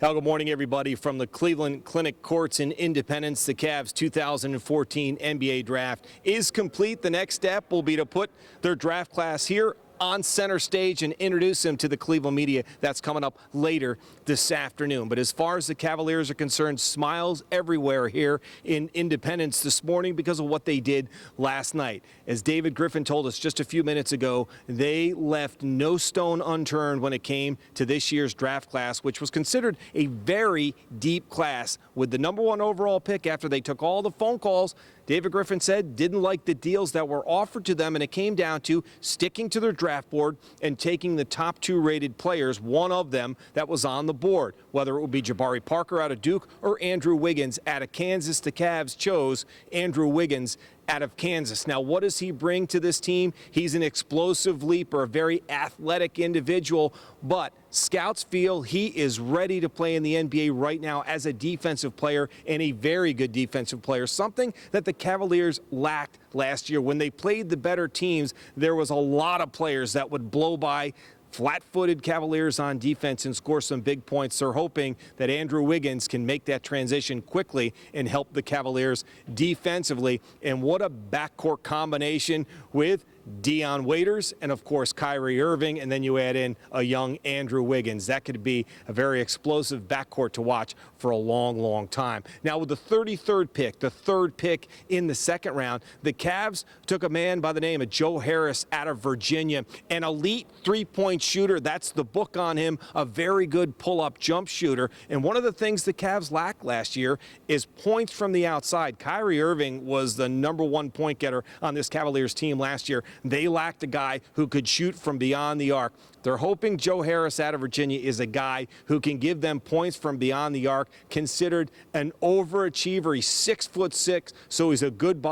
Well, good morning, everybody. From the Cleveland Clinic Courts in Independence, the Cavs 2014 NBA Draft is complete. The next step will be to put their draft class here on center stage and introduce them to the Cleveland media. That's coming up later this afternoon. But as far as the Cavaliers are concerned, smiles everywhere here in Independence this morning because of what they did last night. As David Griffin told us just a few minutes ago, they left no stone unturned when it came to this year's draft class, which was considered a very deep class. With the #1 overall pick, after they took all the phone calls, David Griffin said didn't like the deals that were offered to them, and it came down to sticking to their draft board and taking the top 2 rated players, one of them that was on the board. Whether it would be Jabari Parker out of Duke or Andrew Wiggins out of Kansas, the Cavs chose Andrew Wiggins out of Kansas. Now, what does he bring to this team? He's an explosive leaper, a very athletic individual, but scouts feel he is ready to play in the NBA right now as a defensive player, and a very good defensive player, something that the Cavaliers lacked last year. When they played the better teams, there was a lot of players that would blow by flat-footed Cavaliers on defense and score some big points. They're hoping that Andrew Wiggins can make that transition quickly and help the Cavaliers defensively. And what a backcourt combination with Dion Waiters and, of course, Kyrie Irving, and then you add in a young Andrew Wiggins. That could be a very explosive backcourt to watch for a long, long time. Now, with the 33rd pick, the 3rd pick in the 2nd round, the Cavs took a man by the name of Joe Harris out of Virginia, an elite three-point shooter. That's the book on him, a very good pull-up jump shooter. And one of the things the Cavs lacked last year is points from the outside. Kyrie Irving was the #1 point getter on this Cavaliers team last year. They lacked a guy who could shoot from beyond the arc. They're hoping Joe Harris out of Virginia is a guy who can give them points from beyond the arc, considered an overachiever. He's 6'6", so he's a good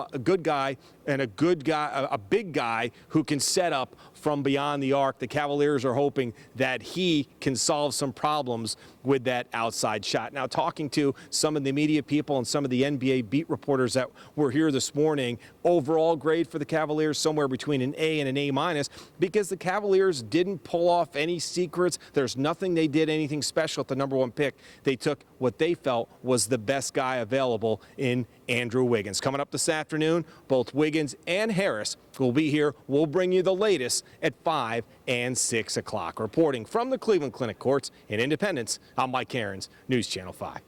guy and a big guy who can set up from beyond the arc. The Cavaliers are hoping that he can solve some problems with that outside shot. Now, talking to some of the media people and some of the NBA beat reporters that were here this morning, overall grade for the Cavaliers somewhere between an A and an A-, because the Cavaliers didn't pull off any secrets. There's nothing they did anything special at the #1 pick. They took what they felt was the best guy available in Andrew Wiggins. Coming up this afternoon, both Wiggins and Harris will be here. We'll bring you the latest at 5 and 6 o'clock. Reporting from the Cleveland Clinic Courts in Independence, I'm Mike Cairns, News Channel 5.